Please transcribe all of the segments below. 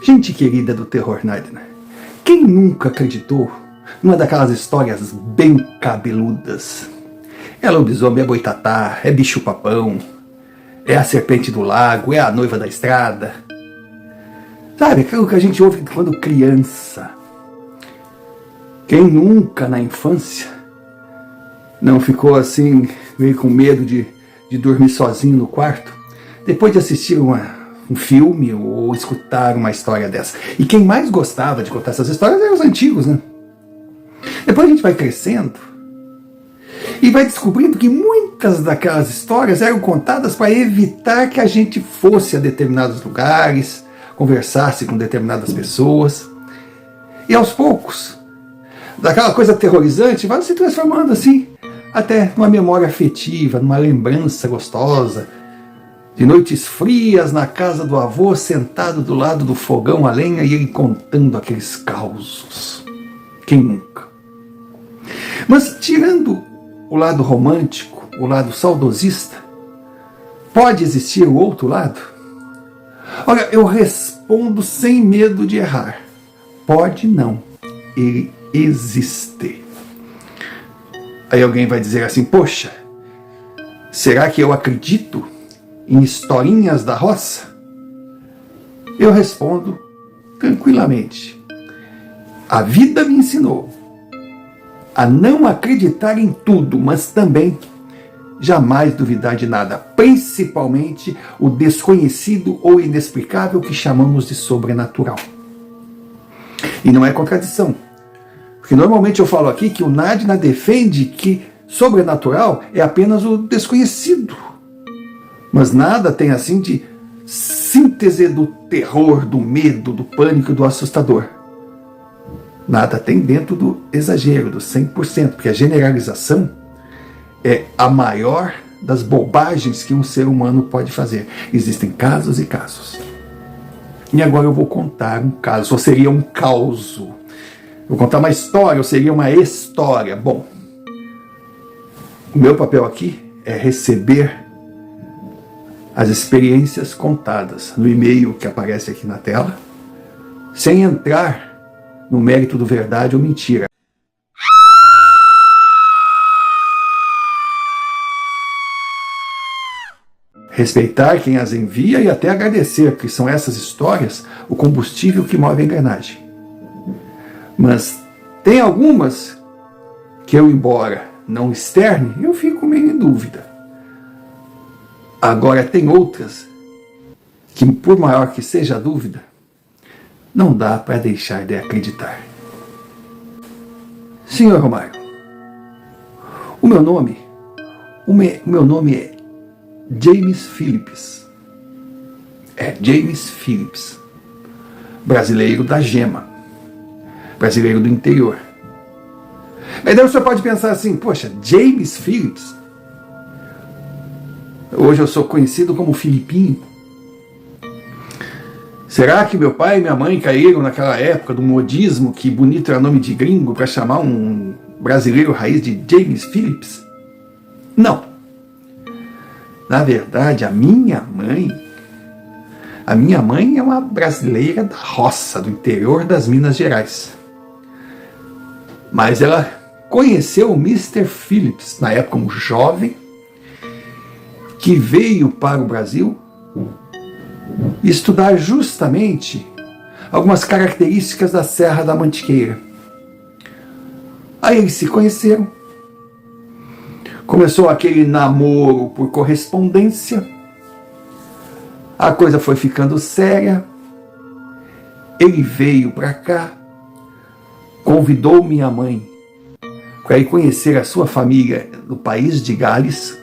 Gente querida do terror Nightmare, quem nunca acreditou numa daquelas histórias bem cabeludas? É lobisomem, é boitatá, é bicho-papão, é a serpente do lago, é a noiva da estrada. Sabe, aquilo que a gente ouve quando criança. Quem nunca na infância não ficou assim, meio com medo de dormir sozinho no quarto, depois de assistir um filme ou escutar uma história dessa? E quem mais gostava de contar essas histórias eram os antigos, né? Depois a gente vai crescendo e vai descobrindo que muitas daquelas histórias eram contadas para evitar que a gente fosse a determinados lugares, conversasse com determinadas pessoas. E aos poucos, daquela coisa aterrorizante, vai se transformando assim, até numa memória afetiva, numa lembrança gostosa, de noites frias na casa do avô, sentado do lado do fogão a lenha e ele contando aqueles causos. Quem nunca? Mas tirando o lado romântico, o lado saudosista, pode existir o outro lado? Olha, eu respondo sem medo de errar. Pode não. Ele existe. Aí alguém vai dizer assim, poxa, será que eu acredito em historinhas da roça? Eu respondo tranquilamente. A vida me ensinou a não acreditar em tudo, mas também jamais duvidar de nada, principalmente o desconhecido ou inexplicável que chamamos de sobrenatural. E não é contradição, porque normalmente eu falo aqui que o Nadna defende que sobrenatural é apenas o desconhecido, mas nada tem assim de síntese do terror, do medo, do pânico e do assustador. Nada tem dentro do exagero, do 100%, porque a generalização é a maior das bobagens que um ser humano pode fazer. Existem casos e casos. E agora eu vou contar um caso, ou seria um caos. Vou contar uma história, ou seria uma história. Bom, o meu papel aqui é receber as experiências contadas no e-mail que aparece aqui na tela, sem entrar no mérito do verdade ou mentira. Respeitar quem as envia e até agradecer, porque são essas histórias o combustível que move a engrenagem. Mas tem algumas que eu, embora não externe, eu fico meio em dúvida. Agora tem outras que, por maior que seja a dúvida, não dá para deixar de acreditar. Senhor Romário, o meu nome é James Phillips. É James Phillips, brasileiro da gema, brasileiro do interior. Mas daí você pode pensar assim, poxa, James Phillips? Hoje eu sou conhecido como Filipinho. Será que meu pai e minha mãe caíram naquela época do modismo, que bonito era nome de gringo, para chamar um brasileiro raiz de James Phillips? Não. Na verdade, a minha mãe é uma brasileira da roça, do interior das Minas Gerais. Mas ela conheceu o Mr. Phillips, na época um jovem, que veio para o Brasil estudar justamente algumas características da Serra da Mantiqueira. Aí eles se conheceram, começou aquele namoro por correspondência, a coisa foi ficando séria, ele veio para cá, convidou minha mãe para ir conhecer a sua família no país de Gales.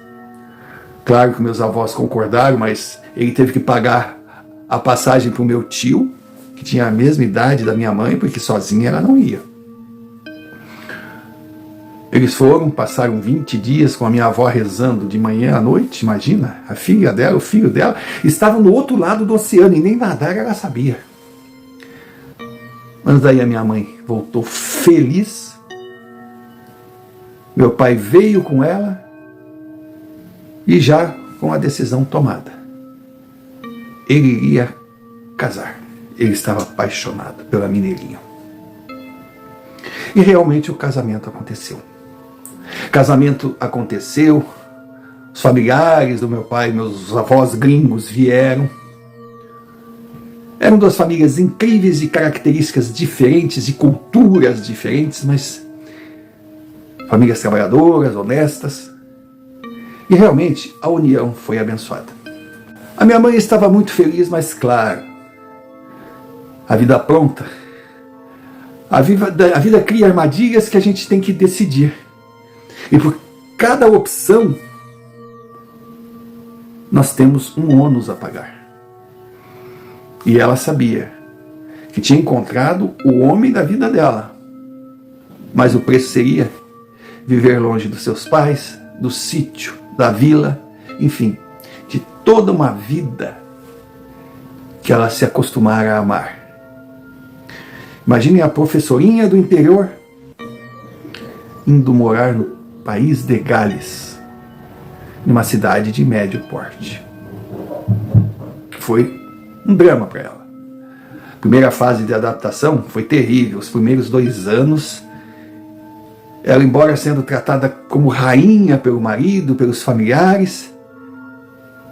Claro que meus avós concordaram, mas ele teve que pagar a passagem para o meu tio, que tinha a mesma idade da minha mãe, porque sozinha ela não ia. Eles foram, passaram 20 dias com a minha avó rezando de manhã à noite, imagina, a filha dela, o filho dela, estavam no outro lado do oceano e nem nadar ela sabia. Mas daí a minha mãe voltou feliz, meu pai veio com ela e já com a decisão tomada. Ele iria casar. ele estava apaixonado pela mineirinha. E realmente o casamento aconteceu. Os familiares do meu pai, meus avós gringos vieram. Eram duas famílias incríveis, de características diferentes, de culturas diferentes, mas famílias trabalhadoras, honestas. E realmente a união foi abençoada. A minha mãe estava muito feliz, mas claro, a vida pronta, a vida cria armadilhas que a gente tem que decidir. E por cada opção, nós temos um ônus a pagar. E ela sabia que tinha encontrado o homem da vida dela, mas o preço seria viver longe dos seus pais, do sítio, da vila, enfim, de toda uma vida que ela se acostumara a amar. Imaginem a professorinha do interior indo morar no país de Gales, numa cidade de médio porte. Foi um drama para ela. A primeira fase de adaptação foi terrível. Os primeiros 2 anos, ela, embora sendo tratada como rainha pelo marido, pelos familiares,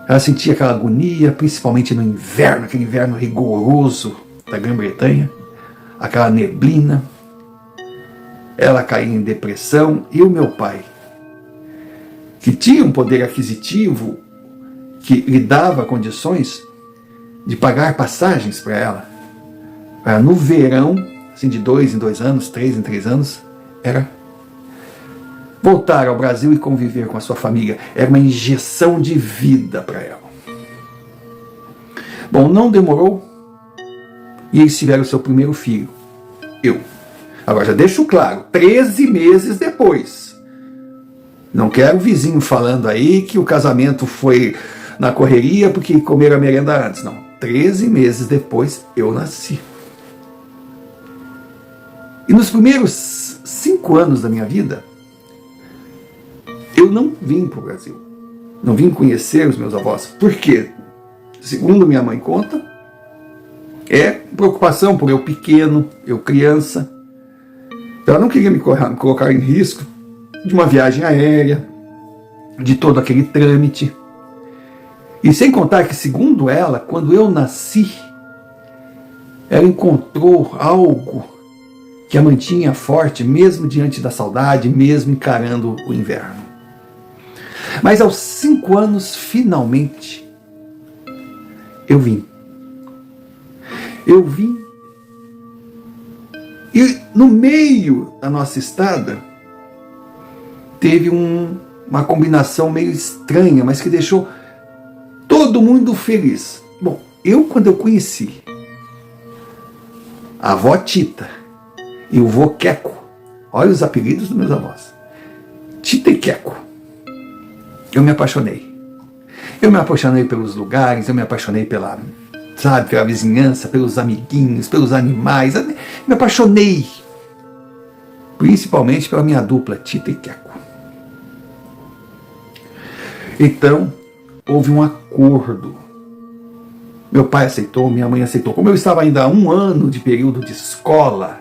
ela sentia aquela agonia, principalmente no inverno, aquele inverno rigoroso da Grã-Bretanha, aquela neblina. Ela caía em depressão, e o meu pai, que tinha um poder aquisitivo que lhe dava condições de pagar passagens para ela, para no verão, assim, de 2 em 2 anos, 3 em 3 anos, era voltar ao Brasil e conviver com a sua família. Era uma injeção de vida para ela. Bom, não demorou, e eles tiveram o seu primeiro filho, eu. Agora, já deixo claro, 13 meses depois. Não quero vizinho falando aí que o casamento foi na correria porque comeram a merenda antes. Não, 13 meses depois eu nasci. E nos primeiros 5 anos da minha vida, eu não vim para o Brasil. Não vim conhecer os meus avós. Por quê? Segundo minha mãe conta, é preocupação por eu pequeno, eu criança. Ela não queria me colocar em risco de uma viagem aérea, de todo aquele trâmite. E sem contar que, segundo ela, quando eu nasci, ela encontrou algo que a mantinha forte, mesmo diante da saudade, mesmo encarando o inverno. Mas aos 5 anos, finalmente, eu vim. E no meio da nossa estada, teve uma combinação meio estranha, mas que deixou todo mundo feliz. Bom, quando eu conheci a avó Tita e o vô Queco, olha os apelidos dos meus avós, Tita e Queco, eu me apaixonei. Eu me apaixonei pelos lugares, eu me apaixonei pela vizinhança, pelos amiguinhos, pelos animais. Me apaixonei, principalmente pela minha dupla, Tita e Queco. Então, houve um acordo. Meu pai aceitou, minha mãe aceitou. Como eu estava ainda há 1 ano de período de escola,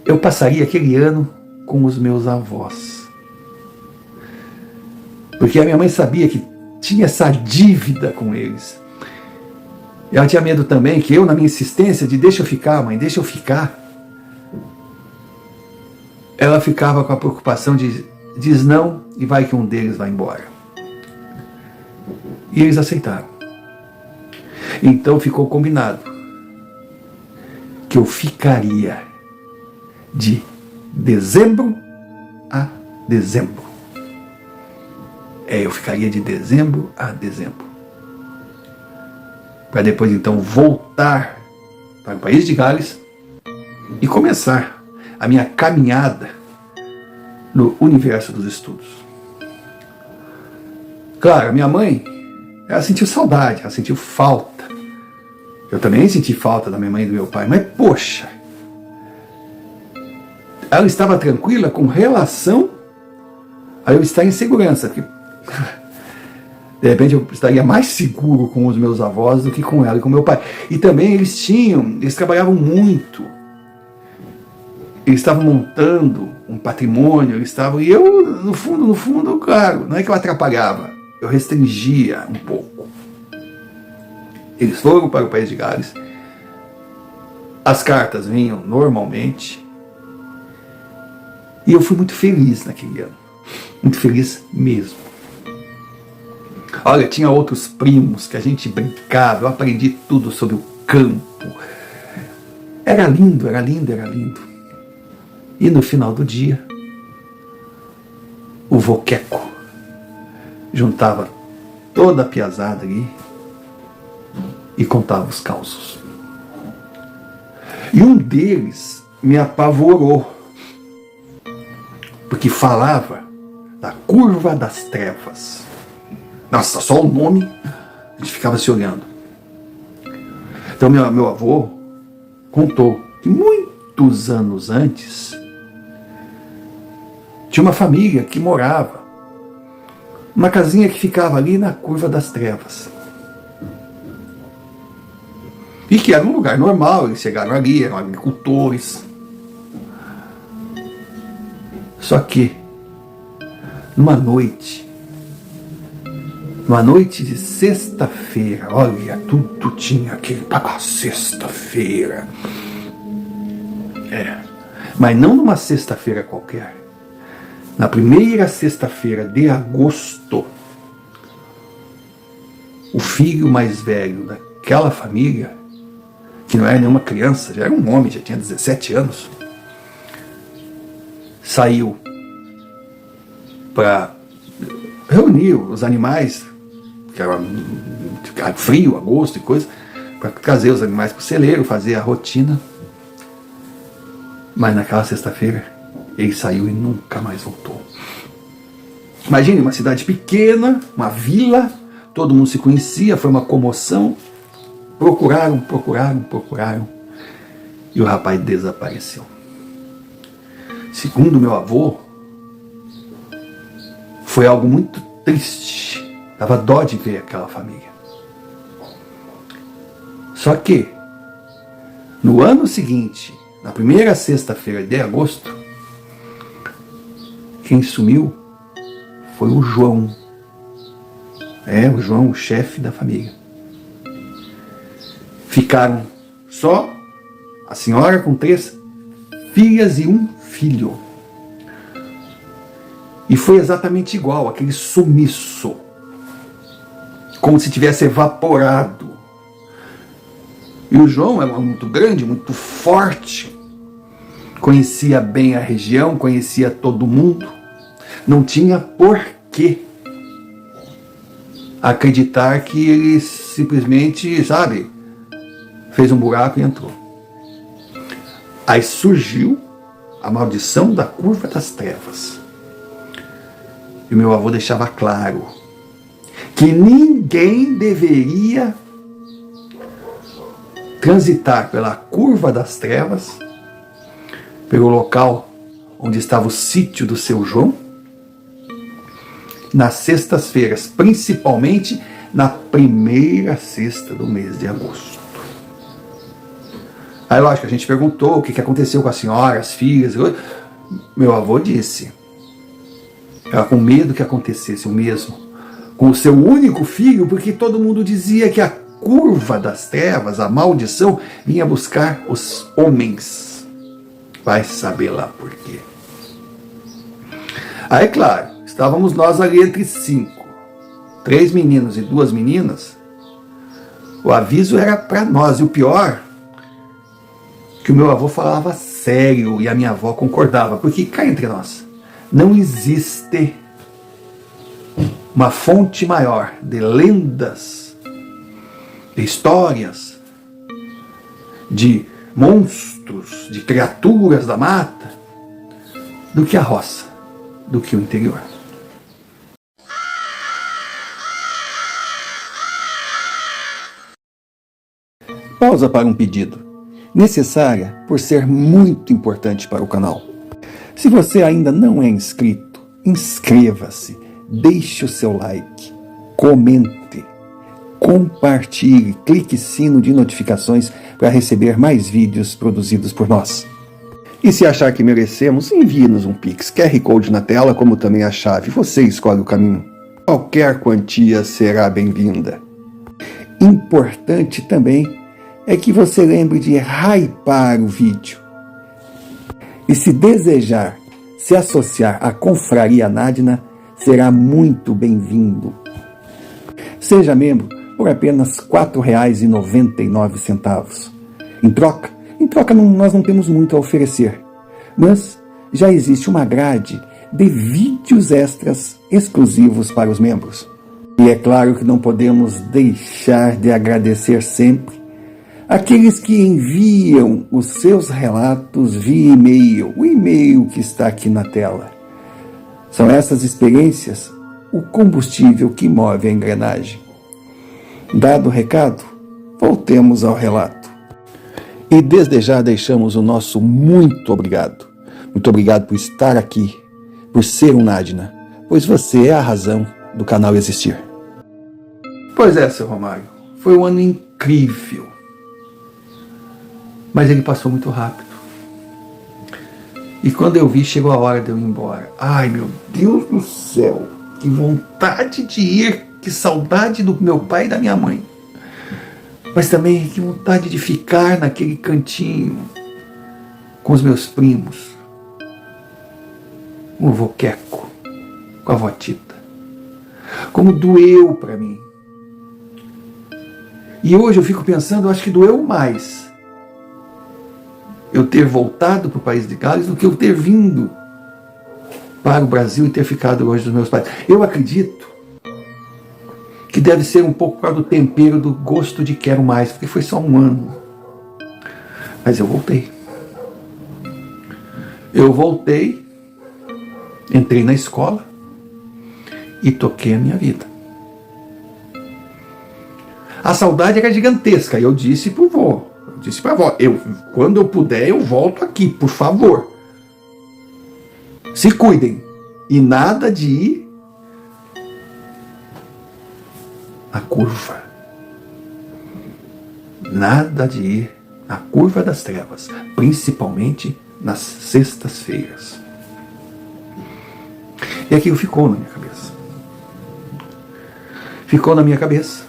eu passaria aquele ano com os meus avós. Porque a minha mãe sabia que tinha essa dívida com eles. Ela tinha medo também que eu, na minha insistência de deixa eu ficar, mãe, deixa eu ficar, ela ficava com a preocupação de diz não e vai que um deles vai embora. E eles aceitaram. Então ficou combinado que eu ficaria de dezembro a dezembro. Eu ficaria de dezembro a dezembro. Para depois então voltar para o país de Gales e começar a minha caminhada no universo dos estudos. Claro, a minha mãe, ela sentiu saudade, ela sentiu falta. Eu também senti falta da minha mãe e do meu pai, mas poxa, ela estava tranquila com relação a eu estar em segurança, porque De repente eu estaria mais seguro com os meus avós do que com ela e com meu pai. E também eles trabalhavam muito. Eles estavam montando um patrimônio, e eu, no fundo, claro, não é que eu atrapalhava, eu restringia um pouco. Eles foram para o país de Gales, as cartas vinham normalmente, e eu fui muito feliz naquele ano, muito feliz mesmo. Olha, tinha outros primos que a gente brincava, eu aprendi tudo sobre o campo. Era lindo, era lindo, era lindo. E no final do dia, o vô Queco juntava toda a piazada ali e contava os causos. E um deles me apavorou, porque falava da curva das trevas. Nossa, só o nome, a gente ficava se olhando. Então meu avô contou que muitos anos antes tinha uma família que morava numa casinha que ficava ali na curva das trevas. E que era um lugar normal, eles chegaram ali, eram agricultores. Só que, numa noite de sexta-feira, olha, tudo tinha aquele... sexta-feira. Mas não numa sexta-feira qualquer. Na primeira sexta-feira de agosto, o filho mais velho daquela família, que não era nenhuma criança, já era um homem, já tinha 17 anos, saiu para reunir os animais, que era frio, agosto e coisa, para trazer os animais para o celeiro, fazer a rotina. Mas naquela sexta-feira, ele saiu e nunca mais voltou. Imagine uma cidade pequena, uma vila, todo mundo se conhecia, foi uma comoção. Procuraram, e o rapaz desapareceu. Segundo meu avô, foi algo muito triste. Dava dó de ver aquela família. Só que, no ano seguinte, na primeira sexta-feira de agosto, quem sumiu foi o João. O João, o chefe da família. Ficaram só a senhora com 3 filhas e 1 filho. E foi exatamente igual, aquele sumiço. Como se tivesse evaporado. E o João era muito grande, muito forte. Conhecia bem a região, conhecia todo mundo. Não tinha porquê acreditar que ele simplesmente, fez um buraco e entrou. Aí surgiu a maldição da curva das trevas. E o meu avô deixava claro que ninguém deveria transitar pela curva das trevas, pelo local onde estava o sítio do seu João, nas sextas-feiras, principalmente na primeira sexta do mês de agosto. Aí, lógico, a gente perguntou o que aconteceu com a senhora, as filhas. Meu avô disse, ela com medo que acontecesse o mesmo com o seu único filho, porque todo mundo dizia que a curva das trevas, a maldição, vinha buscar os homens. Vai saber lá por quê. Aí, claro, estávamos nós ali entre 5, 3 meninos e 2 meninas. O aviso era para nós, e o pior, que o meu avô falava sério e a minha avó concordava, porque cá entre nós, não existe uma fonte maior de lendas, de histórias, de monstros, de criaturas da mata, do que a roça, do que o interior. Pausa para um pedido, necessária por ser muito importante para o canal. Se você ainda não é inscrito, inscreva-se, deixe o seu like, comente, compartilhe, clique sino de notificações para receber mais vídeos produzidos por nós. E se achar que merecemos, envie-nos um Pix, QR Code na tela, como também a chave. Você escolhe o caminho. Qualquer quantia será bem-vinda. Importante também é que você lembre de hypar o vídeo. E se desejar se associar à Confraria Nadina, será muito bem-vindo. Seja membro por apenas R$ 4,99. Em troca nós não temos muito a oferecer, mas já existe uma grade de vídeos extras exclusivos para os membros. E é claro que não podemos deixar de agradecer sempre aqueles que enviam os seus relatos via e-mail, o e-mail que está aqui na tela. São essas experiências o combustível que move a engrenagem. Dado o recado, voltemos ao relato. E desde já deixamos o nosso muito obrigado. Muito obrigado por estar aqui, por ser um Nadina, pois você é a razão do canal existir. Pois é, seu Romário, foi um ano incrível. Mas ele passou muito rápido. E quando eu vi, chegou a hora de eu ir embora. Ai, meu Deus do céu, que vontade de ir, que saudade do meu pai e da minha mãe. Mas também que vontade de ficar naquele cantinho com os meus primos, com o vô Queco, com a vó Tita. Como doeu para mim. E hoje eu fico pensando, eu acho que doeu mais eu ter voltado para o país de Gales do que eu ter vindo para o Brasil e ter ficado longe dos meus pais. Eu acredito que deve ser um pouco por causa do tempero, do gosto de quero mais, porque foi só um ano. Mas eu voltei. Eu voltei, entrei na escola e toquei a minha vida. A saudade era gigantesca. Eu disse pro vô, disse pra avó, quando eu puder eu volto aqui, por favor. Se cuidem. E nada de ir na curva. Nada de ir na curva das trevas, principalmente nas sextas-feiras. E aquilo ficou na minha cabeça. Ficou na minha cabeça.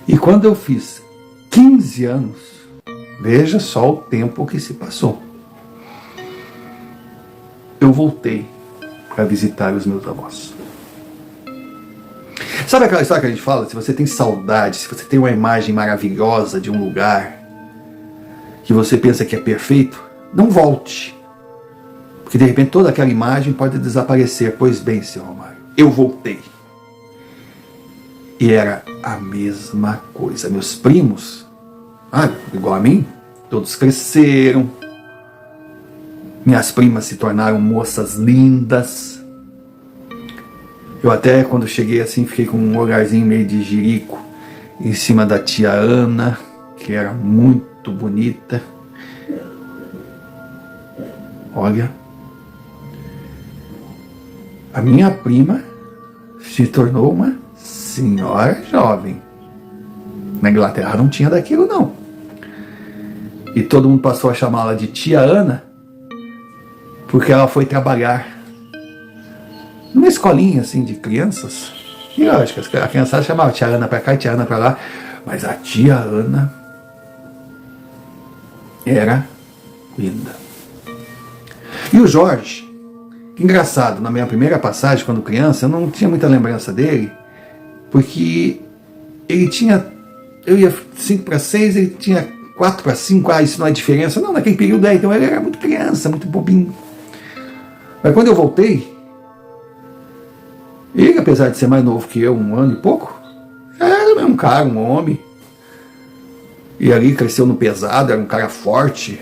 E quando eu fiz 15 anos, veja só o tempo que se passou. Eu voltei para visitar os meus avós. Sabe aquela história que a gente fala? Se você tem saudade, se você tem uma imagem maravilhosa de um lugar que você pensa que é perfeito, não volte. Porque de repente toda aquela imagem pode desaparecer. Pois bem, seu Romário, eu voltei. E era a mesma coisa. Meus primos, igual a mim, todos cresceram. Minhas primas se tornaram moças lindas. Eu até, quando cheguei assim, fiquei com um olharzinho meio de jirico em cima da tia Ana, que era muito bonita. Olha, a minha prima se tornou uma senhora jovem. Na Inglaterra não tinha daquilo, não. E todo mundo passou a chamá-la de tia Ana, porque ela foi trabalhar numa escolinha assim de crianças. E lógico, a criançada chamava tia Ana pra cá e tia Ana pra lá. Mas a tia Ana era linda. E o Jorge, que engraçado, na minha primeira passagem, quando criança, eu não tinha muita lembrança dele, porque ele tinha, eu ia 5 para 6, ele tinha 4 para 5, isso não é diferença. Não, naquele período então ele era muito criança, muito bobinho. Mas quando eu voltei, ele, apesar de ser mais novo que eu, 1 ano e pouco, já era mesmo um cara, um homem. E ali cresceu no pesado, era um cara forte,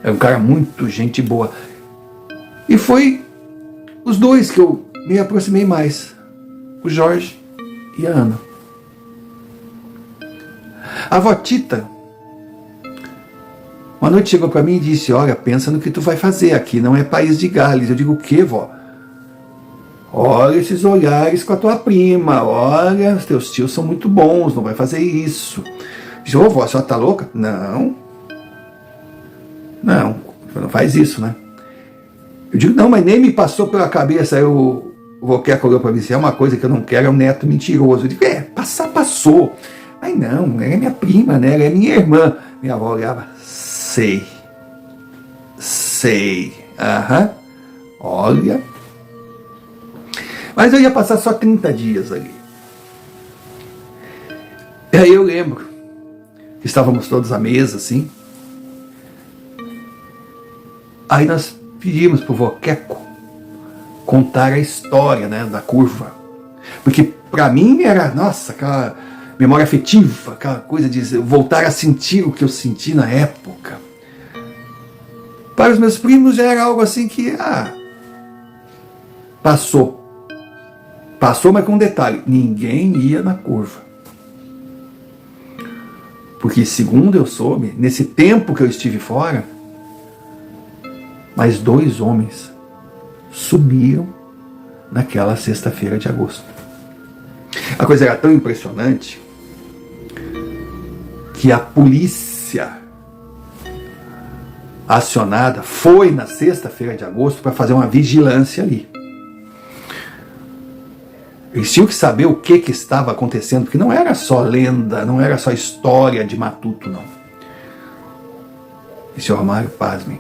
era um cara muito gente boa. E foi os dois que eu me aproximei mais, o Jorge e a Ana. A avó Tita, uma noite chegou para mim e disse, olha, pensa no que tu vai fazer, aqui não é país de Gales. Eu digo, o quê, vó? olha esses olhares com a tua prima, olha, os teus tios são muito bons, não vai fazer isso. Diz, ô, vó, a senhora tá louca? Não, não faz isso, né? Eu digo, não, mas nem me passou pela cabeça. Aí o Voqueco olhou para mim, se é uma coisa que eu não quero, é um neto mentiroso. Eu digo, passou. Aí não, ela é minha prima, né? Ela é minha irmã. Minha avó olhava, sei, olha. Mas eu ia passar só 30 dias ali. E aí eu lembro que estávamos todos à mesa, assim. Aí nós pedimos pro Voqueco contar a história, né, da curva. Porque para mim era, nossa, aquela memória afetiva, aquela coisa de voltar a sentir o que eu senti na época. Para os meus primos já era algo assim que, passou, mas com um detalhe, ninguém ia na curva. Porque segundo eu soube, nesse tempo que eu estive fora, mais 2 homens subiram naquela sexta-feira de agosto. A coisa era tão impressionante que a polícia acionada foi na sexta-feira de agosto para fazer uma vigilância ali. Eles tinham que saber o que estava acontecendo, porque não era só lenda, não era só história de matuto, não. E senhor Mário, pasmem,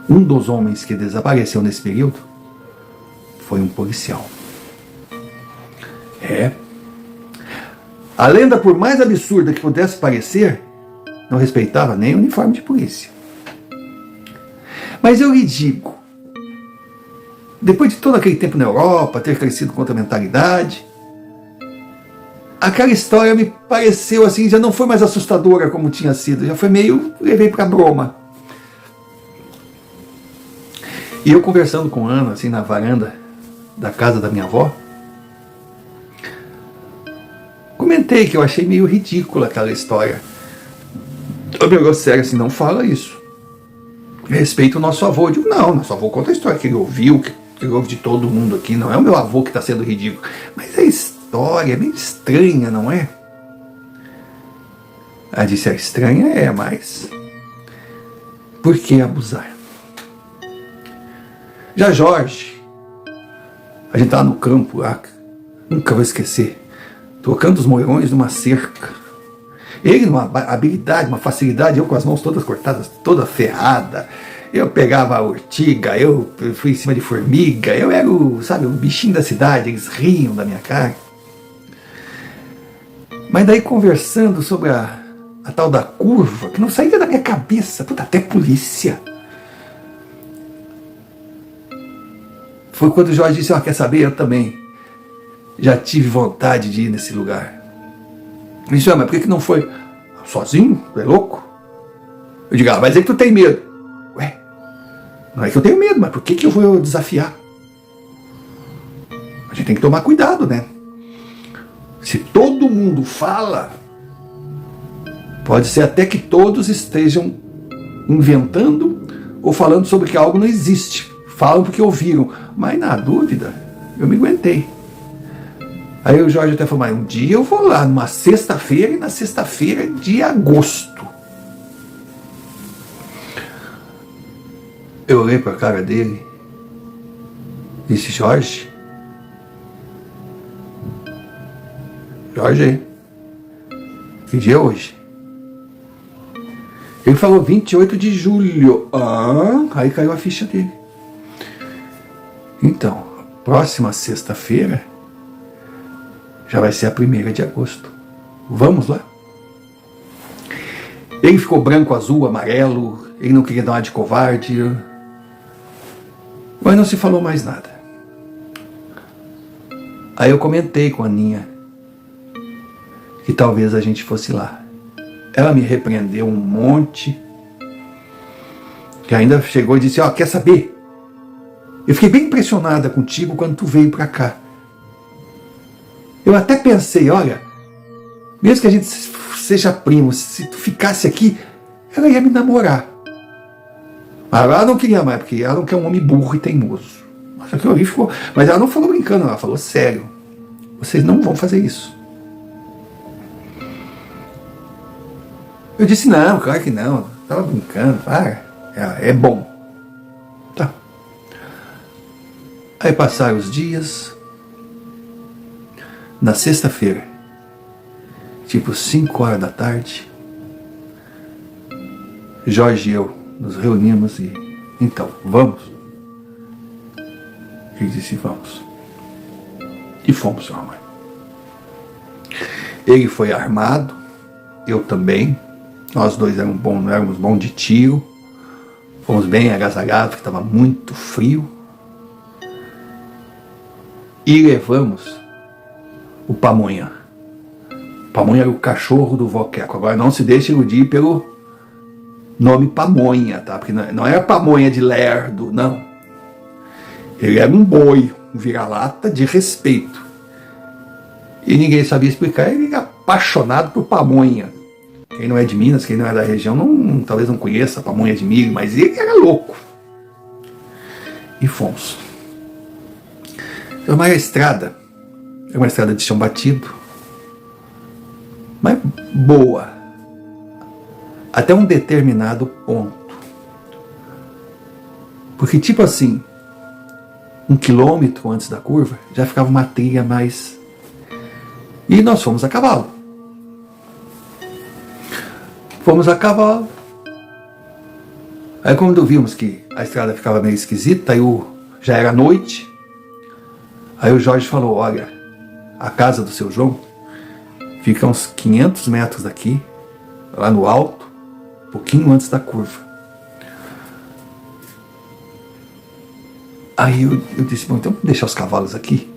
um dos homens que desapareceu nesse período foi um policial. A lenda, por mais absurda que pudesse parecer, não respeitava nem o uniforme de polícia. Mas eu lhe digo, depois de todo aquele tempo na Europa, ter crescido contra a mentalidade, aquela história me pareceu assim, já não foi mais assustadora como tinha sido, já foi meio, levei pra broma. E eu conversando com Ana, assim, na varanda da casa da minha avó, comentei que eu achei meio ridícula aquela história. O negócio sério assim, não fala isso. Respeita o nosso avô. Eu digo, não, nosso avô conta a história que ele ouviu, que ele ouve de todo mundo aqui. Não é o meu avô que está sendo ridículo. Mas a história é meio estranha, não é? Ela disse, estranha mas por que abusar? Já Jorge, a gente estava no campo lá, nunca vou esquecer, tocando os moirões numa cerca. Ele numa habilidade, uma facilidade, eu com as mãos todas cortadas, toda ferrada. Eu pegava a urtiga, eu fui em cima de formiga, eu era o bichinho da cidade, eles riam da minha cara. Mas daí conversando sobre a tal da curva, que não saía da minha cabeça, até polícia. Foi quando o Jorge disse, quer saber, eu também já tive vontade de ir nesse lugar. Ele disse, mas por que não foi sozinho? Tu é louco? Eu digo, vai dizer que tu tem medo. Ué, não é que eu tenho medo, mas por que eu vou desafiar? A gente tem que tomar cuidado, né? Se todo mundo fala, pode ser até que todos estejam inventando ou falando sobre que algo não existe. Falam porque ouviram, mas na dúvida, eu me aguentei. Aí o Jorge até falou, mas um dia eu vou lá, numa sexta-feira, e na sexta-feira de agosto. Eu olhei para a cara dele e disse, Jorge, que dia é hoje? Ele falou 28 de julho. Aí caiu a ficha dele. Então, próxima sexta-feira já vai ser a 1ª de agosto. Vamos lá? Ele ficou branco, azul, amarelo. Ele não queria dar uma de covarde. Mas não se falou mais nada. Aí eu comentei com a Aninha que talvez a gente fosse lá. Ela me repreendeu um monte. Que ainda chegou e disse, quer saber? Eu fiquei bem impressionada contigo quando tu veio pra cá. Eu até pensei, olha, mesmo que a gente seja primo, se tu ficasse aqui, ela ia me namorar. Mas ela não queria mais, porque ela não quer um homem burro e teimoso. Mas aquilo ali ficou... Mas ela não falou brincando, ela falou sério. Vocês não vão fazer isso. Eu disse, não, claro que não. Estava brincando, para. É bom. Tá. Aí passaram os dias. Na sexta-feira, tipo 5 horas da tarde, Jorge e eu nos reunimos e... Então, vamos? Ele disse, vamos. E fomos, sua mãe. Ele foi armado, eu também. Nós dois éramos bons de tiro. Fomos bem agasalhados, porque estava muito frio. E levamos o Pamonha. Pamonha era o cachorro do Voqueco. Agora não se deixe iludir pelo nome Pamonha, tá? Porque não era Pamonha de lerdo, não. Ele era um boi, um vira-lata de respeito. E ninguém sabia explicar, ele era apaixonado por pamonha. Quem não é de Minas, quem não é da região, talvez não conheça a pamonha de milho, mas ele era louco. E fomos. Era uma estrada de chão batido, mas boa, até um determinado ponto. Porque tipo assim, 1 quilômetro antes da curva, já ficava uma trilha mais... E nós fomos a cavalo. Aí quando vimos que a estrada ficava meio esquisita, já era noite, aí o Jorge falou, olha, a casa do seu João fica uns 500 metros daqui, lá no alto, um pouquinho antes da curva. Aí eu disse, bom, então vamos deixar os cavalos aqui.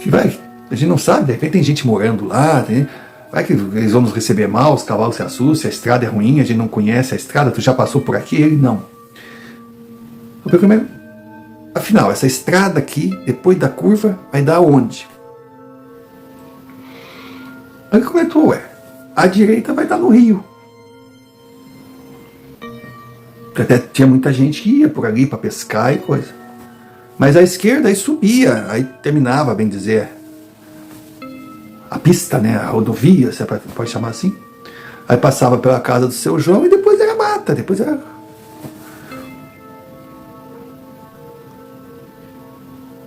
Que vai, a gente não sabe, de repente tem gente morando lá, vai que eles vão nos receber mal, os cavalos se assustam, a estrada é ruim, a gente não conhece a estrada, tu já passou por aqui? Ele, não. Afinal, essa estrada aqui, depois da curva, vai dar onde? Aí ele comentou, a direita vai dar no rio. Porque até tinha muita gente que ia por ali para pescar e coisa. Mas a esquerda aí subia, aí terminava, bem dizer, a pista, né, a rodovia, se pode chamar assim. Aí passava pela casa do seu João e depois era mata, depois era...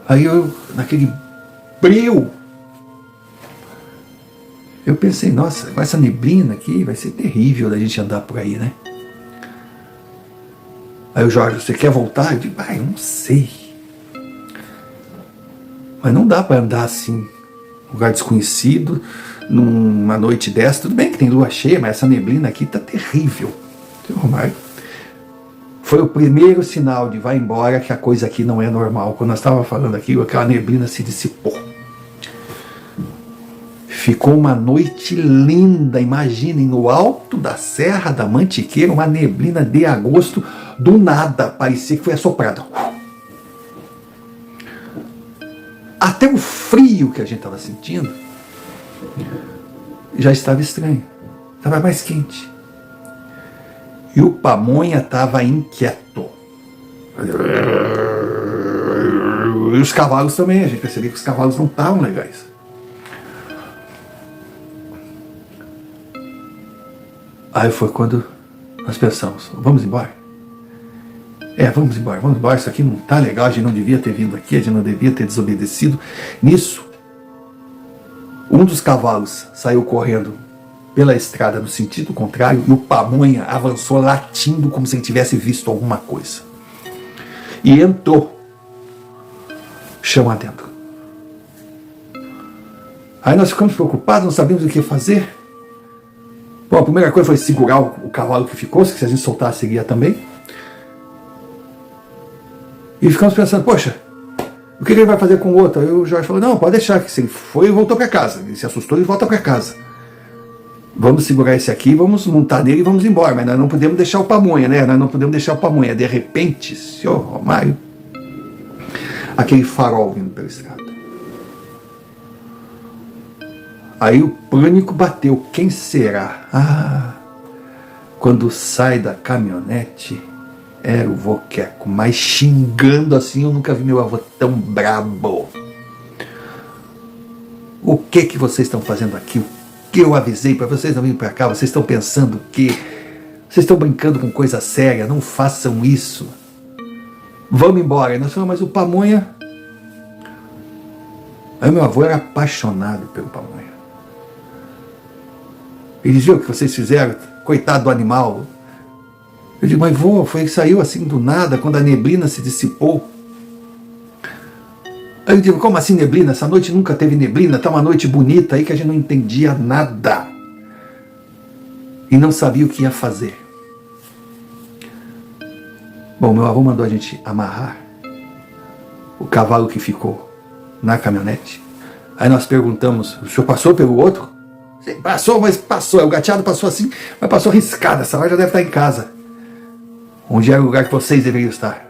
Aí naquele breu, eu pensei, nossa, com essa neblina aqui vai ser terrível da gente andar por aí, né? Aí o Jorge, você quer voltar? Eu digo, não sei. Mas não dá para andar assim, lugar desconhecido, numa noite dessa. Tudo bem que tem lua cheia, mas essa neblina aqui tá terrível. Foi o primeiro sinal de vai embora, que a coisa aqui não é normal. Quando nós estávamos falando aquilo, aquela neblina se dissipou. Ficou uma noite linda, imaginem, no alto da Serra da Mantiqueira, uma neblina de agosto, do nada, parecia que foi assoprada. Até o frio que a gente estava sentindo já estava estranho, estava mais quente. E o Pamonha estava inquieto. E os cavalos também, a gente percebia que os cavalos não estavam legais. Aí foi quando nós pensamos, vamos embora? Vamos embora, isso aqui não tá legal, a gente não devia ter vindo aqui, a gente não devia ter desobedecido. Nisso, um dos cavalos saiu correndo pela estrada no sentido contrário e o Pamonha avançou latindo como se ele tivesse visto alguma coisa. E entrou chão adentro. Aí nós ficamos preocupados, não sabíamos o que fazer. Bom, a primeira coisa foi segurar o cavalo que ficou, se a gente soltasse, seguia também. E ficamos pensando, poxa, o que ele vai fazer com o outro? Aí o Jorge falou, não, pode deixar, que se ele foi, ele voltou para casa. Ele se assustou e volta para casa. Vamos segurar esse aqui, vamos montar nele e vamos embora. Mas nós não podemos deixar o Pamonha, né? Nós não podemos deixar o Pamonha. De repente, senhor Romário, aquele farol vindo pela estrada. Aí o pânico bateu. Quem será? Quando sai da caminhonete, Era o vô Queco, mas xingando assim, eu nunca vi meu avô tão brabo. O que vocês estão fazendo aqui? O que eu avisei para vocês não virem para cá? Vocês estão pensando que... Vocês estão brincando com coisa séria, não façam isso. Vamos embora. Nós falamos, mas o Pamonha... Aí meu avô era apaixonado pelo Pamonha. Ele viu o que vocês fizeram, coitado do animal. Eu digo, mas vô, saiu assim do nada, quando a neblina se dissipou. Aí eu digo, como assim neblina? Essa noite nunca teve neblina, tá uma noite bonita aí que a gente não entendia nada. E não sabia o que ia fazer. Bom, meu avô mandou a gente amarrar o cavalo que ficou na caminhonete. Aí nós perguntamos, o senhor passou pelo outro? Sim, passou, mas passou. O gateado passou assim, mas passou arriscado. Essa hora já deve estar em casa. Onde era o lugar que vocês deveriam estar.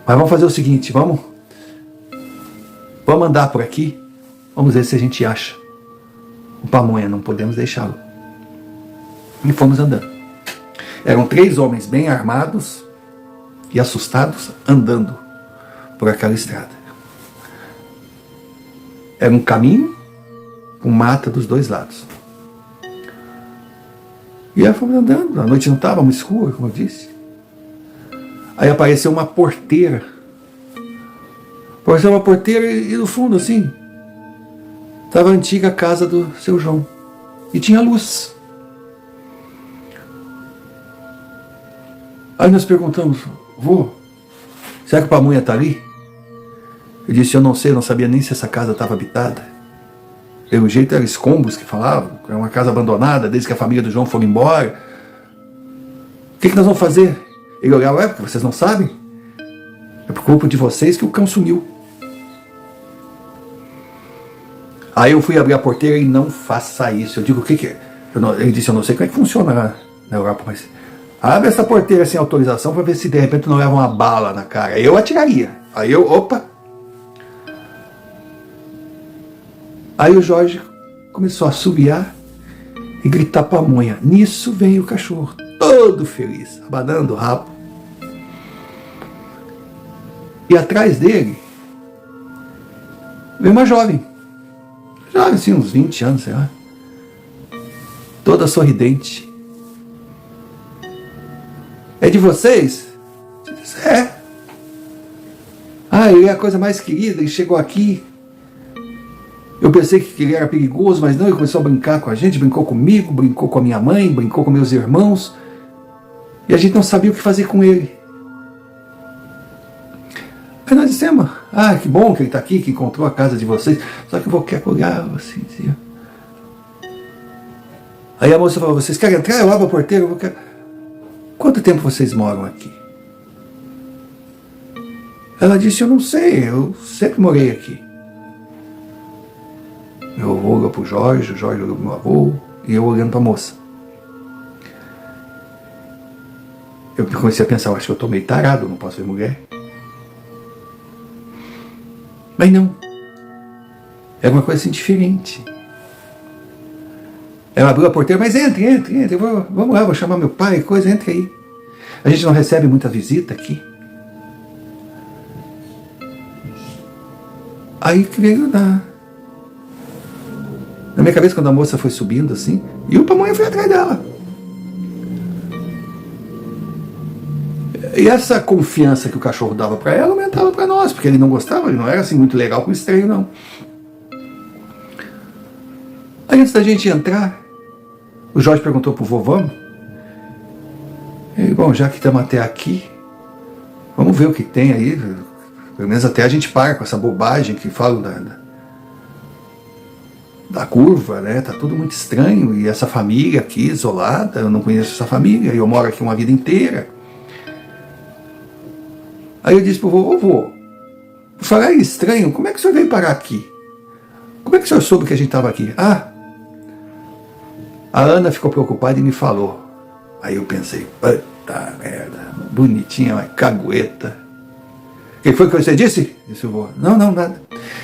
Mas vamos fazer o seguinte, vamos andar por aqui. Vamos ver se a gente acha o Pamonha, não podemos deixá-lo. E fomos andando. Eram 3 homens bem armados e assustados andando por aquela estrada. Era um caminho com mata dos 2 lados. E aí fomos andando, a noite não estava muito escura, como eu disse. Aí apareceu uma porteira. Apareceu uma porteira e no fundo, assim, estava a antiga casa do seu João. E tinha luz. Aí nós perguntamos, vô, será que o Pamonha está ali? Eu disse, eu não sei, eu não sabia nem se essa casa estava habitada. Pelo jeito eram escombros que falavam, era uma casa abandonada desde que a família do João foi embora. O que nós vamos fazer? Ele olhava, porque vocês não sabem? É por culpa de vocês que o cão sumiu. Aí eu fui abrir a porteira e não faça isso. Eu digo, o que é? Ele disse, eu não sei como é que funciona na Europa, mas abre essa porteira sem autorização para ver se de repente não leva uma bala na cara. Eu atiraria. Aí opa. Aí o Jorge começou a assobiar e gritar Pamonha. Nisso veio o cachorro, todo feliz, abanando o rabo. E atrás dele veio uma jovem, assim, uns 20 anos, sei lá, toda sorridente. É de vocês? Eu disse, é. Ah, ele é a coisa mais querida, ele chegou aqui. Eu pensei que ele era perigoso, mas não, ele começou a brincar com a gente, brincou comigo, brincou com a minha mãe, brincou com meus irmãos, e a gente não sabia o que fazer com ele. Aí nós dissemos, que bom que ele está aqui, que encontrou a casa de vocês, só que o vô Queco olhava assim, dizia. Aí a moça falou, vocês querem entrar? Eu abro a porteira, vô Queco. Quanto tempo vocês moram aqui? Ela disse, eu não sei, eu sempre morei aqui. Meu avô olhou para o Jorge olhou para o meu avô, e eu olhando para a moça. Eu comecei a pensar, eu acho que eu estou meio tarado, não posso ver mulher. Mas não. Era uma coisa assim diferente. Ela abriu a porteira, mas entre. Vamos lá, vou chamar meu pai, coisa, entre aí. A gente não recebe muita visita aqui. Aí que veio na minha cabeça, quando a moça foi subindo assim, e o Pamonha foi atrás dela. E essa confiança que o cachorro dava para ela, aumentava para nós, porque ele não gostava, ele não era assim muito legal com o estranho, não. Aí antes da gente entrar, o Jorge perguntou pro vovô, e bom, já que estamos até aqui, vamos ver o que tem aí, pelo menos até a gente para com essa bobagem que falam da curva, né? Tá tudo muito estranho, e essa família aqui isolada, eu não conheço essa família, eu moro aqui uma vida inteira. Aí eu disse pro vovô, por falar estranho, como é que o senhor veio parar aqui? Como é que o senhor soube que a gente estava aqui? A Ana ficou preocupada e me falou. Aí eu pensei, puta merda, bonitinha, mas cagueta. O que foi que você disse? Disse o vovô. Não, nada.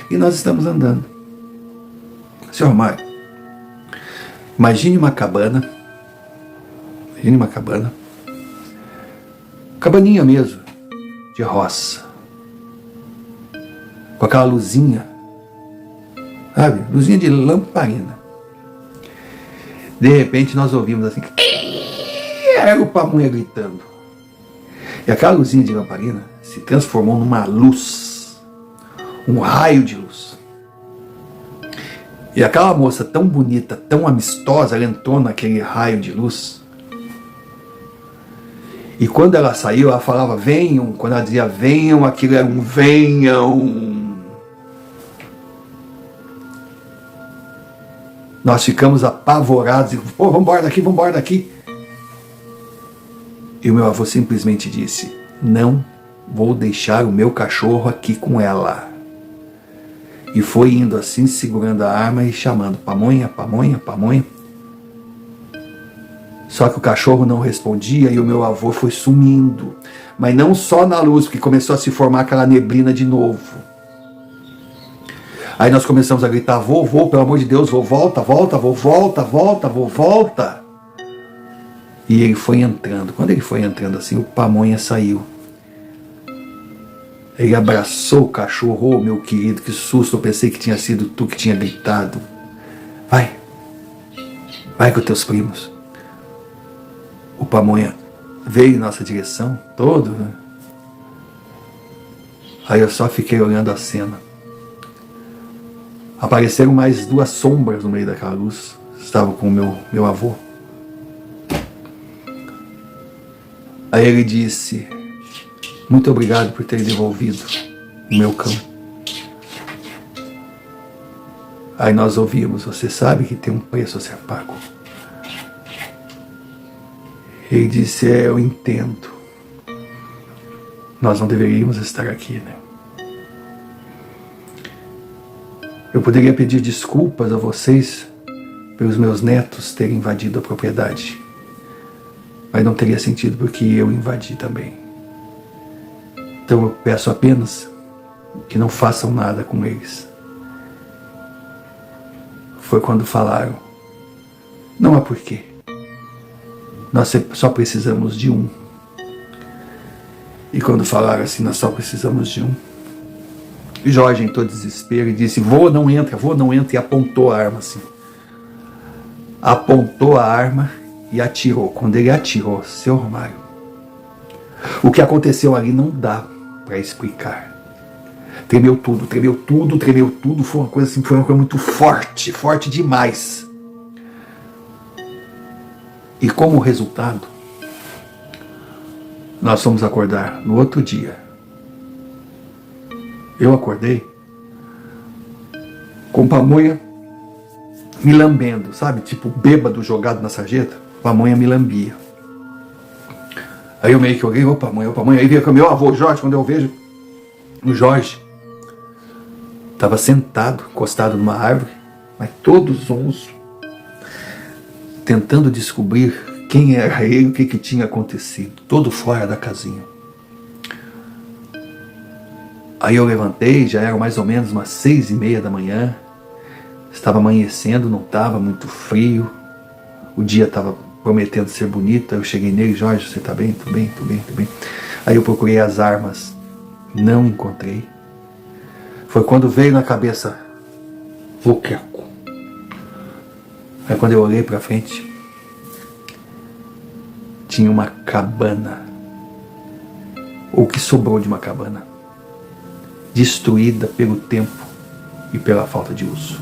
E nós estamos andando. Senhor Mário, imagine uma cabana, cabaninha mesmo, de roça, com aquela luzinha, sabe? Luzinha de lamparina. De repente nós ouvimos assim, era o Pamonha gritando. E aquela luzinha de lamparina se transformou numa luz, um raio de luz. E aquela moça tão bonita, tão amistosa, ela entrou naquele raio de luz. E quando ela saiu, ela falava, venham. Quando ela dizia, venham, aquilo era um venham. Nós ficamos apavorados. Pô, vamos embora daqui, vamos embora daqui. E o meu avô simplesmente disse, não vou deixar o meu cachorro aqui com ela. E foi indo assim, segurando a arma e chamando, Pamonha, Pamonha, Pamonha. Só que o cachorro não respondia e o meu avô foi sumindo. Mas não só na luz, porque começou a se formar aquela neblina de novo. Aí nós começamos a gritar, vô, pelo amor de Deus, vô, volta, volta, vô, volta, volta, vô, volta. E ele foi entrando. Quando ele foi entrando assim, o Pamonha saiu. Ele abraçou o cachorro, oh, meu querido, que susto, eu pensei que tinha sido tu que tinha gritado. Vai com teus primos. O Pamonha veio em nossa direção, todo, né? Aí eu só fiquei olhando a cena. Apareceram mais duas sombras no meio daquela luz. Estavam com o meu avô. Aí ele disse, muito obrigado por ter devolvido o meu cão. Aí nós ouvimos, você sabe que tem um preço a ser pago. Ele disse, eu entendo. Nós não deveríamos estar aqui, né? Eu poderia pedir desculpas a vocês pelos meus netos terem invadido a propriedade. Mas não teria sentido porque eu invadi também. Então eu peço apenas que não façam nada com eles. Foi quando falaram, não há porquê. Nós só precisamos de um. E quando falaram assim, nós só precisamos de um. E Jorge entrou em desespero e disse, vô, não entra, e apontou a arma assim. Apontou a arma e atirou. Quando ele atirou, seu Romário, o que aconteceu ali não dá para explicar. Tremeu tudo, foi uma coisa assim, foi uma coisa muito forte, forte demais. E como resultado, nós fomos acordar no outro dia. Eu acordei com o Pamonha me lambendo, sabe? Tipo bêbado jogado na sarjeta. O Pamonha me lambia. Aí eu meio que olhei, ô Pamonha. Aí veio com o meu avô Jorge, quando eu vejo o Jorge estava sentado, encostado numa árvore, mas todo zonzo, tentando descobrir quem era ele, o que tinha acontecido, todo fora da casinha. Aí eu levantei, já era mais ou menos umas 6:30 da manhã, estava amanhecendo, não estava muito frio, o dia estava prometendo ser bonito. Aí eu cheguei nele, Jorge, você está bem? Tô bem. Aí eu procurei as armas, não encontrei. Foi quando veio na cabeça o queco. Aí quando eu olhei para frente, tinha uma cabana, ou o que sobrou de uma cabana, destruída pelo tempo e pela falta de uso.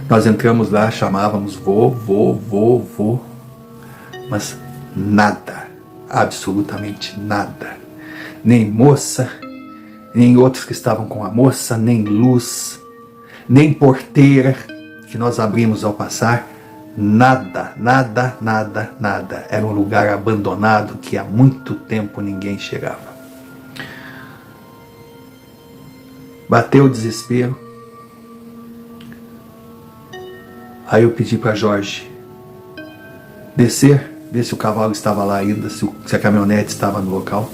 Nós entramos lá, chamávamos vô, mas nada, absolutamente nada, nem moça, nem outros que estavam com a moça, nem luz, nem porteira que nós abrimos ao passar, nada. Era um lugar abandonado que há muito tempo ninguém chegava. Bateu o desespero. Aí eu pedi para Jorge descer, ver se o cavalo estava lá ainda, se a caminhonete estava no local.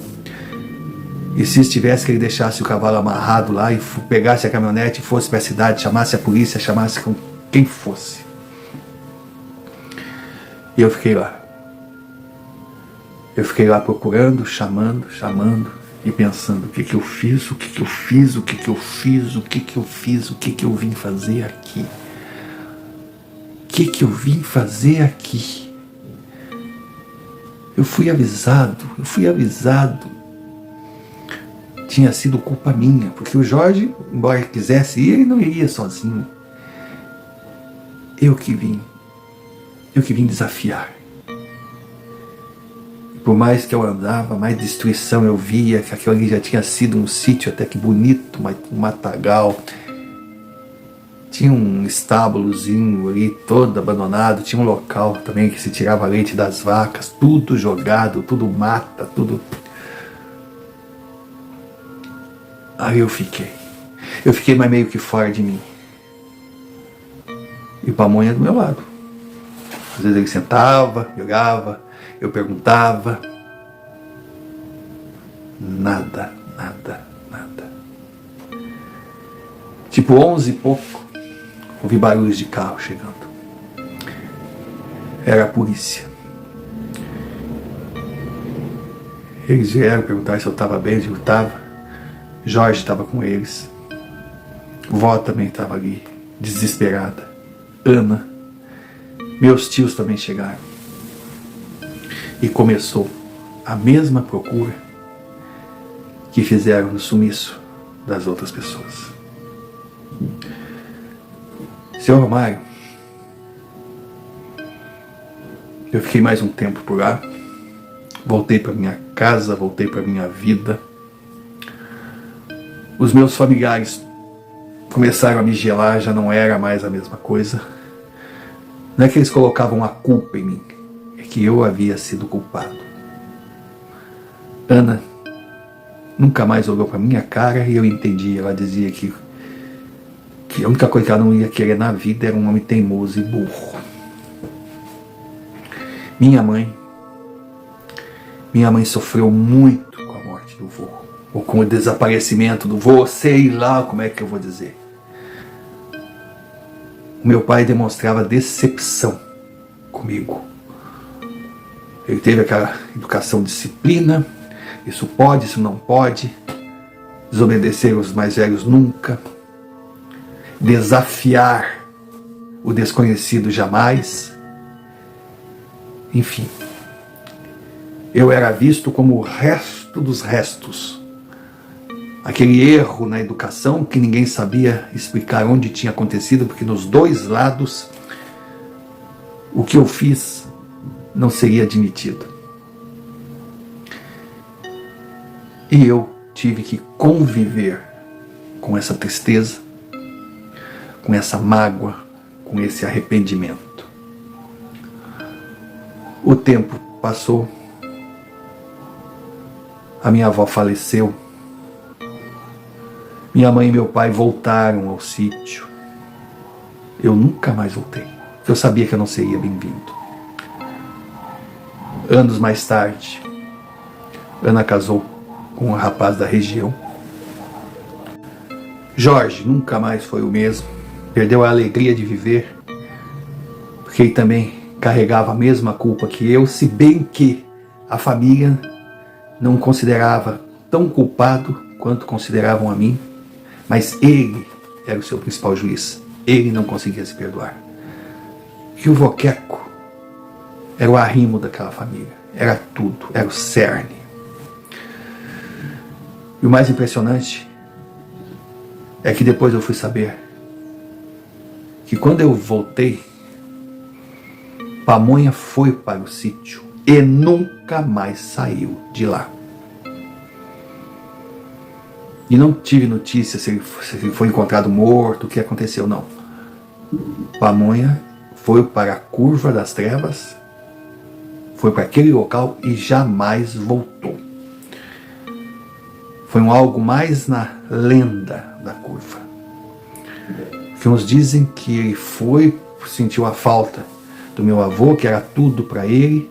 E se estivesse, que ele deixasse o cavalo amarrado lá e pegasse a caminhonete e fosse para a cidade, chamasse a polícia, chamasse com quem fosse. E eu fiquei lá. Eu fiquei lá procurando, chamando, e pensando: o que que eu fiz, o que que eu fiz, o que que eu fiz, o que que eu fiz, o que que eu vim fazer aqui? O que que eu vim fazer aqui? Eu fui avisado. Tinha sido culpa minha, porque o Jorge, embora quisesse ir, ele não iria sozinho. Eu que vim desafiar. Por mais que eu andava, mais destruição eu via, que aquilo ali já tinha sido um sítio até que bonito, um matagal. Tinha um estábulozinho ali todo abandonado, tinha um local também que se tirava leite das vacas, tudo jogado, tudo mata, tudo. Aí eu fiquei mais meio que fora de mim. E o Pamonha do meu lado. Às vezes ele sentava, jogava, eu perguntava. Nada. Tipo 11 e pouco, ouvi barulhos de carro chegando. Era a polícia. Eles vieram perguntar se eu estava bem, eu estava. Jorge estava com eles. Vó também estava ali, desesperada. Ana. Meus tios também chegaram. E começou a mesma procura que fizeram no sumiço das outras pessoas. Seu Romário, eu fiquei mais um tempo por lá. Voltei para minha casa, voltei para minha vida. Os meus familiares começaram a me gelar, já não era mais a mesma coisa. Não é que eles colocavam a culpa em mim, é que eu havia sido culpado. Ana nunca mais olhou para minha cara e eu entendi. Ela dizia que a única coisa que ela não ia querer na vida era um homem teimoso e burro. Minha mãe sofreu muito com a morte do vô, ou com o desaparecimento do vô, sei lá como é que eu vou dizer. O meu pai demonstrava decepção comigo. Ele teve aquela educação, disciplina, isso pode, isso não pode, desobedecer os mais velhos nunca, desafiar o desconhecido jamais. Enfim, eu era visto como o resto dos restos. Aquele erro na educação que ninguém sabia explicar onde tinha acontecido, porque nos dois lados o que eu fiz não seria admitido. E eu tive que conviver com essa tristeza, com essa mágoa, com esse arrependimento. O tempo passou, a minha avó faleceu, minha mãe e meu pai voltaram ao sítio. Eu nunca mais voltei, porque eu sabia que eu não seria bem-vindo. Anos mais tarde, Ana casou com um rapaz da região. Jorge nunca mais foi o mesmo, perdeu a alegria de viver, porque ele também carregava a mesma culpa que eu, se bem que a família não considerava tão culpado quanto consideravam a mim, mas ele era o seu principal juiz. Ele não conseguia se perdoar. E o Voqueco era o arrimo daquela família, era tudo, era o cerne. E o mais impressionante é que depois eu fui saber que quando eu voltei, Pamonha foi para o sítio e nunca mais saiu de lá. E não tive notícia se ele foi encontrado morto, o que aconteceu, não. Pamonha foi para a curva das trevas, foi para aquele local e jamais voltou. Foi algo mais na lenda da curva. Que uns dizem que ele sentiu a falta do meu avô, que era tudo para ele,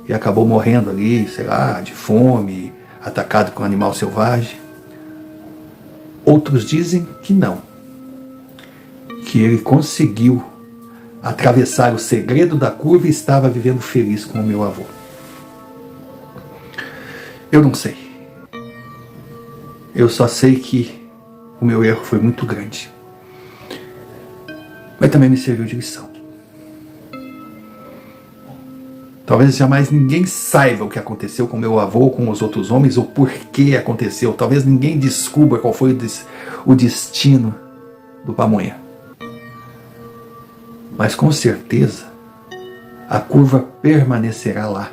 e acabou morrendo ali, sei lá, de fome, atacado por um animal selvagem. Outros dizem que não, que ele conseguiu atravessar o segredo da curva e estava vivendo feliz com o meu avô. Eu não sei. Eu só sei que o meu erro foi muito grande. Mas também me serviu de lição. Talvez jamais ninguém saiba o que aconteceu com meu avô, com os outros homens, ou por que aconteceu. Talvez ninguém descubra qual foi o destino do Pamonha. Mas com certeza, a curva permanecerá lá.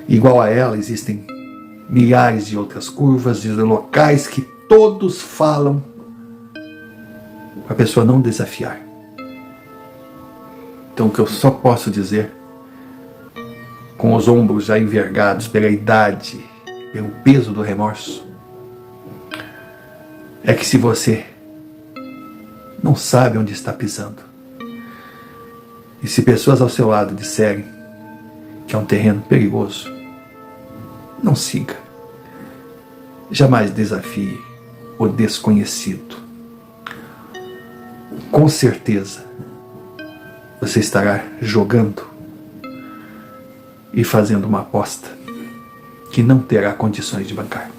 Igual a ela, existem milhares de outras curvas, de locais que todos falam para a pessoa não desafiar. Então, o que eu só posso dizer, com os ombros já envergados pela idade, pelo peso do remorso, é que se você não sabe onde está pisando, e se pessoas ao seu lado disserem que é um terreno perigoso, não siga. Jamais desafie o desconhecido. Com certeza, você estará jogando e fazendo uma aposta que não terá condições de bancar.